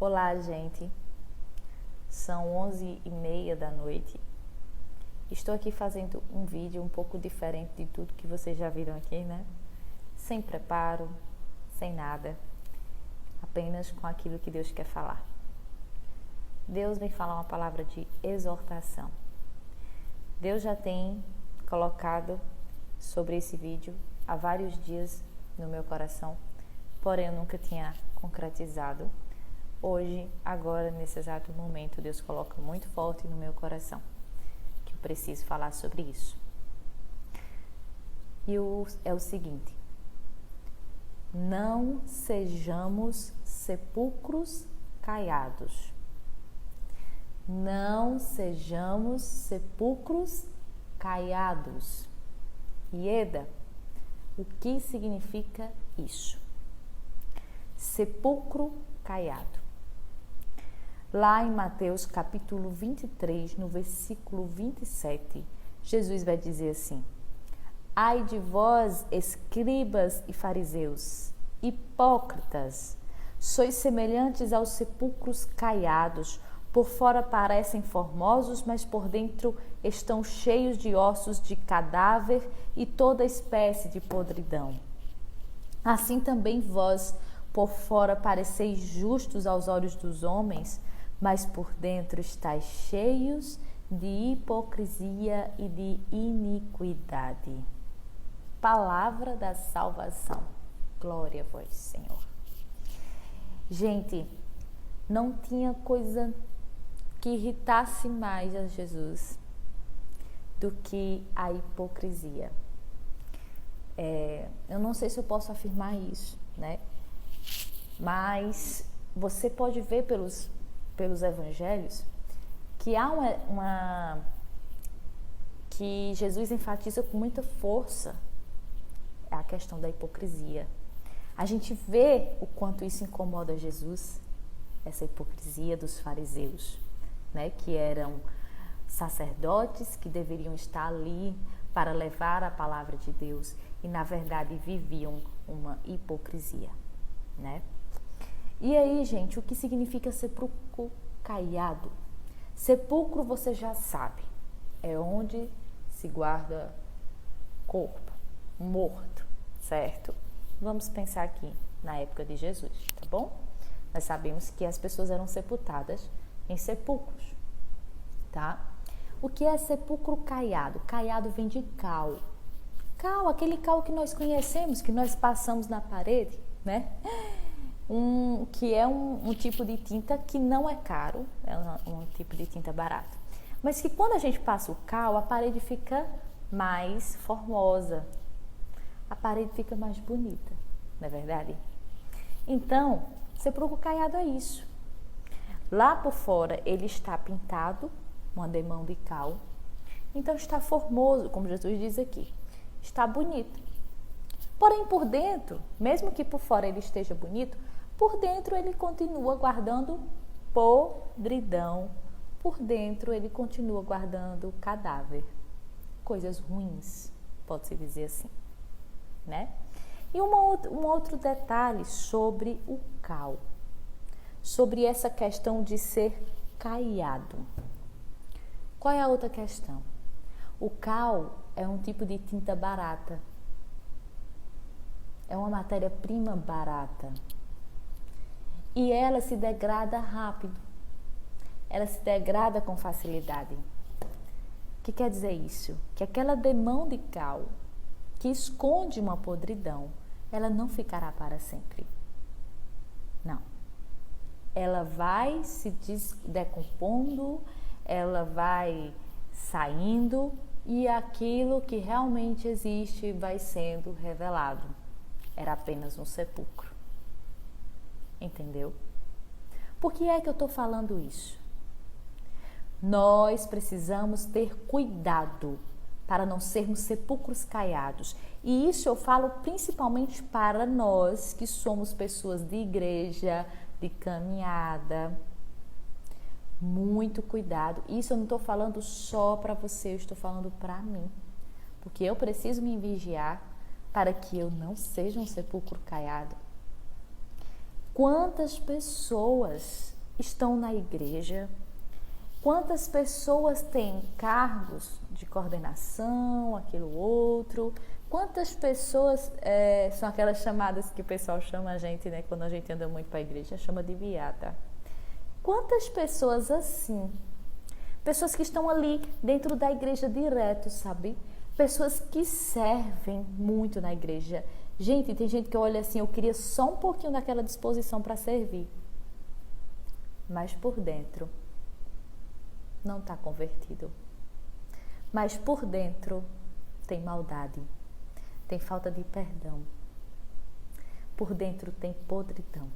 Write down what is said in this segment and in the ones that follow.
Olá, gente. São 11h30 da noite. Estou aqui fazendo um vídeo um pouco diferente de tudo que vocês já viram aqui, né? Sem preparo, sem nada. Apenas com aquilo que Deus quer falar. Deus vem falar uma palavra de exortação. Deus já tem colocado sobre esse vídeo há vários dias no meu coração, porém eu nunca tinha concretizado. Hoje, agora, nesse exato momento, Deus coloca muito forte no meu coração que eu preciso falar sobre isso. E é o seguinte: não sejamos sepulcros caiados. Não sejamos sepulcros caiados. Ieda, o que significa isso? Sepulcro caiado. Lá em Mateus capítulo 23, no versículo 27, Jesus vai dizer assim: Ai de vós, escribas e fariseus, hipócritas, sois semelhantes aos sepulcros caiados, por fora parecem formosos, mas por dentro estão cheios de ossos de cadáver e toda espécie de podridão. Assim também vós, por fora pareceis justos aos olhos dos homens, mas por dentro estáis cheios de hipocrisia e de iniquidade. Palavra da salvação. Glória a vós, Senhor. Gente, não tinha coisa que irritasse mais a Jesus do que a hipocrisia. Eu não sei se eu posso afirmar isso, né? Mas você pode ver pelos evangelhos que há que Jesus enfatiza com muita força a questão da hipocrisia. A gente vê o quanto isso incomoda Jesus, essa hipocrisia dos fariseus, né? Que eram sacerdotes que deveriam estar ali para levar a palavra de Deus e na verdade viviam uma hipocrisia, né? E aí, gente, o que significa sepulcro caiado? Sepulcro, você já sabe, é onde se guarda corpo morto, certo? Vamos pensar aqui na época de Jesus, tá bom? Nós sabemos que as pessoas eram sepultadas em sepulcros, tá? O que é sepulcro caiado? Caiado vem de cal. Cal, aquele cal que nós conhecemos, que nós passamos na parede, né? Que é um tipo de tinta que não é caro, é um tipo de tinta barata. Mas que quando a gente passa o cal, a parede fica mais formosa, a parede fica mais bonita, não é verdade? Então, sepulcro caiado é isso. Lá por fora ele está pintado, uma demão de cal, então está formoso, como Jesus diz aqui, está bonito. Porém, por dentro, mesmo que por fora ele esteja bonito, por dentro ele continua guardando podridão. Por dentro ele continua guardando cadáver. Coisas ruins, pode-se dizer assim, né? E um outro detalhe sobre o cal. Sobre essa questão de ser caiado. Qual é a outra questão? O cal é um tipo de tinta barata. É uma matéria-prima barata. E ela se degrada rápido. Ela se degrada com facilidade. O que quer dizer isso? Que aquela demão de cal que esconde uma podridão, ela não ficará para sempre. Não. Ela vai se decompondo, ela vai saindo e aquilo que realmente existe vai sendo revelado. Era apenas um sepulcro. Entendeu? Por que é que eu estou falando isso? Nós precisamos ter cuidado para não sermos sepulcros caiados. E isso eu falo principalmente para nós que somos pessoas de igreja, de caminhada. Muito cuidado. Isso eu não estou falando só para você, eu estou falando para mim. Porque eu preciso me vigiar para que eu não seja um sepulcro caiado. Quantas pessoas estão na igreja? Quantas pessoas têm cargos de coordenação, aquilo outro? Quantas pessoas são aquelas chamadas que o pessoal chama a gente, né? Quando a gente anda muito para a igreja, chama de beata. Quantas pessoas assim? Pessoas que estão ali dentro da igreja direto, sabe? Pessoas que servem muito na igreja. Gente, tem gente que olha assim, eu queria só um pouquinho daquela disposição para servir. Mas por dentro não está convertido. Mas por dentro tem maldade, tem falta de perdão. Por dentro tem podridão.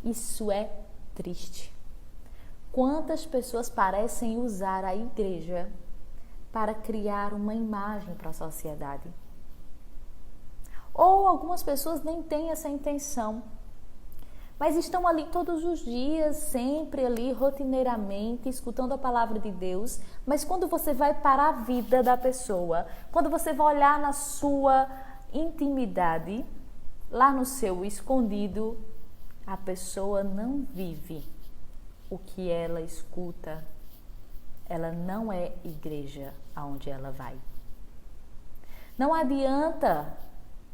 Isso é triste. Quantas pessoas parecem usar a igreja para criar uma imagem para a sociedade? Ou algumas pessoas nem têm essa intenção, mas estão ali todos os dias, sempre ali, rotineiramente, escutando a palavra de Deus. Mas quando você vai para a vida da pessoa, quando você vai olhar na sua intimidade, lá no seu escondido, a pessoa não vive o que ela escuta. Ela não é igreja aonde ela vai. Não adianta,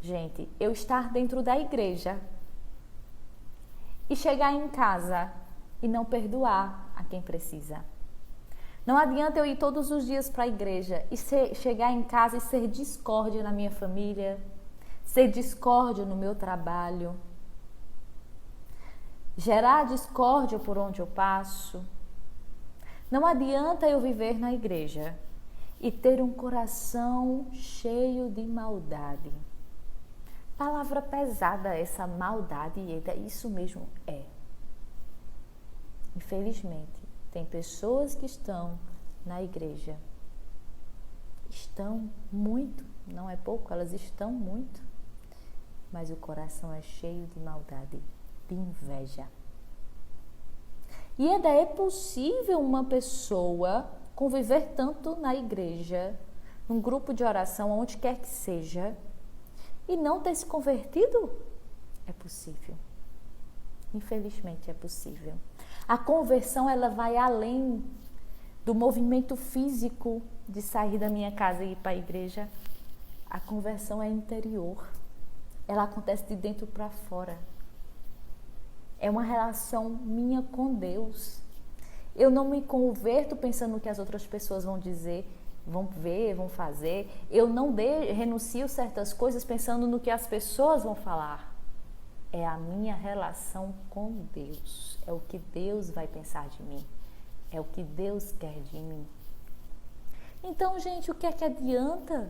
gente, eu estar dentro da igreja e chegar em casa e não perdoar a quem precisa. Não adianta eu ir todos os dias para a igreja e chegar em casa e ser discórdia na minha família, ser discórdia no meu trabalho, gerar discórdia por onde eu passo. Não adianta eu viver na igreja e ter um coração cheio de maldade. Palavra pesada essa maldade, isso mesmo é. Infelizmente, tem pessoas que estão na igreja. Estão muito, não é pouco, elas estão muito. Mas o coração é cheio de maldade, de inveja. E ainda é possível uma pessoa conviver tanto na igreja, num grupo de oração, onde quer que seja, e não ter se convertido? É possível. Infelizmente é possível. A conversão, ela vai além do movimento físico de sair da minha casa e ir para a igreja. A conversão é interior. Ela acontece de dentro para fora. É uma relação minha com Deus. Eu não me converto pensando no que as outras pessoas vão dizer, vão ver, vão fazer. Eu não renuncio certas coisas pensando no que as pessoas vão falar. É a minha relação com Deus. É o que Deus vai pensar de mim. É o que Deus quer de mim. Então, gente, o que é que adianta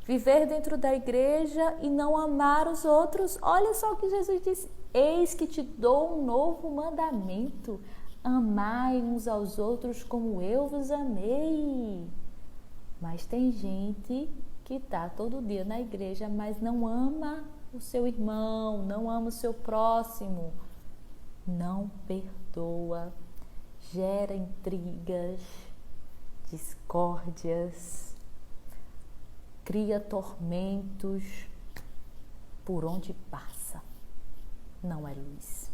viver dentro da igreja e não amar os outros? Olha só o que Jesus disse. Eis que te dou um novo mandamento. Amai uns aos outros como eu vos amei. Mas tem gente que está todo dia na igreja, mas não ama o seu irmão, não ama o seu próximo, não perdoa, gera intrigas, discórdias, cria tormentos por onde passa. Não é luz.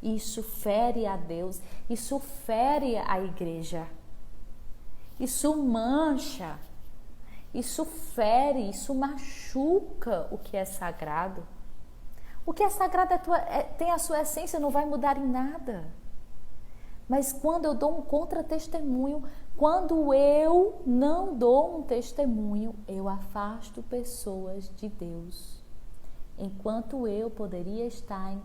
Isso fere a Deus, isso fere a igreja. Isso mancha, isso fere, isso machuca o que é sagrado. O que é sagrado tem a sua essência, não vai mudar em nada. Mas quando eu dou um contra-testemunho, quando eu não dou um testemunho, eu afasto pessoas de Deus. Enquanto eu poderia estar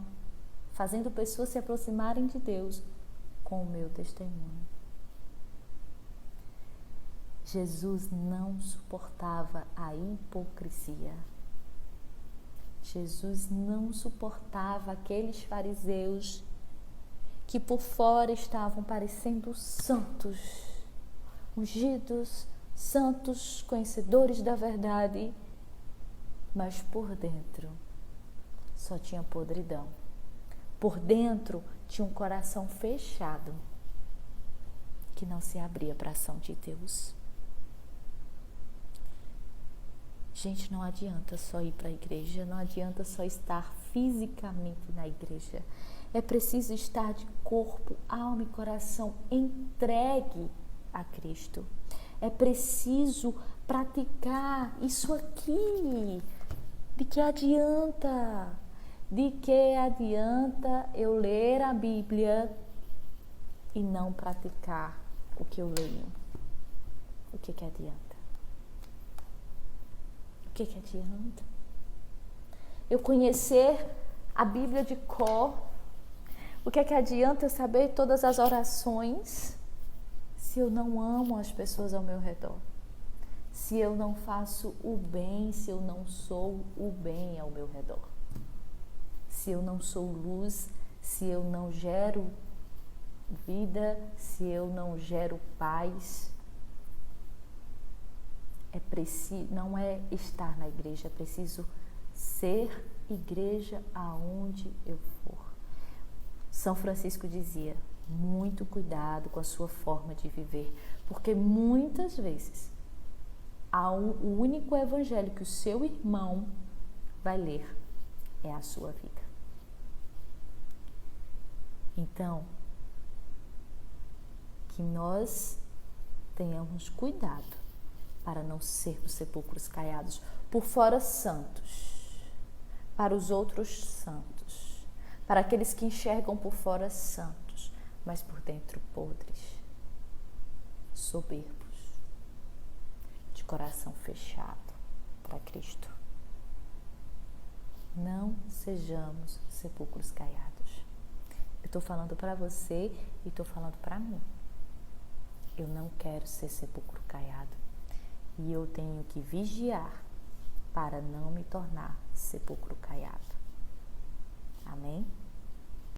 fazendo pessoas se aproximarem de Deus com o meu testemunho. Jesus não suportava a hipocrisia. Jesus não suportava aqueles fariseus que por fora estavam parecendo santos, ungidos, santos, conhecedores da verdade, mas por dentro só tinha podridão. Por dentro tinha um coração fechado que não se abria para a ação de Deus. Gente, não adianta só ir para a igreja, não adianta só estar fisicamente na igreja. É preciso estar de corpo, alma e coração entregue a Cristo. É preciso praticar isso aqui. De que adianta? De que adianta eu ler a Bíblia e não praticar o que eu leio? O que adianta? O que adianta? Eu conhecer a Bíblia de cor, o que adianta eu saber todas as orações se eu não amo as pessoas ao meu redor? Se eu não faço o bem, se eu não sou o bem ao meu redor? Se eu não sou luz, se eu não gero vida, se eu não gero paz? Não é estar na igreja, é preciso ser igreja aonde eu for. São Francisco dizia, muito cuidado com a sua forma de viver, porque muitas vezes o único evangelho que o seu irmão vai ler é a sua vida. Então, que nós tenhamos cuidado para não sermos sepulcros caiados, por fora santos, para os outros santos, para aqueles que enxergam por fora santos, mas por dentro podres, soberbos, de coração fechado para Cristo. Não sejamos sepulcros caiados. Eu estou falando para você e estou falando para mim. Eu não quero ser sepulcro caiado. E eu tenho que vigiar para não me tornar sepulcro caiado.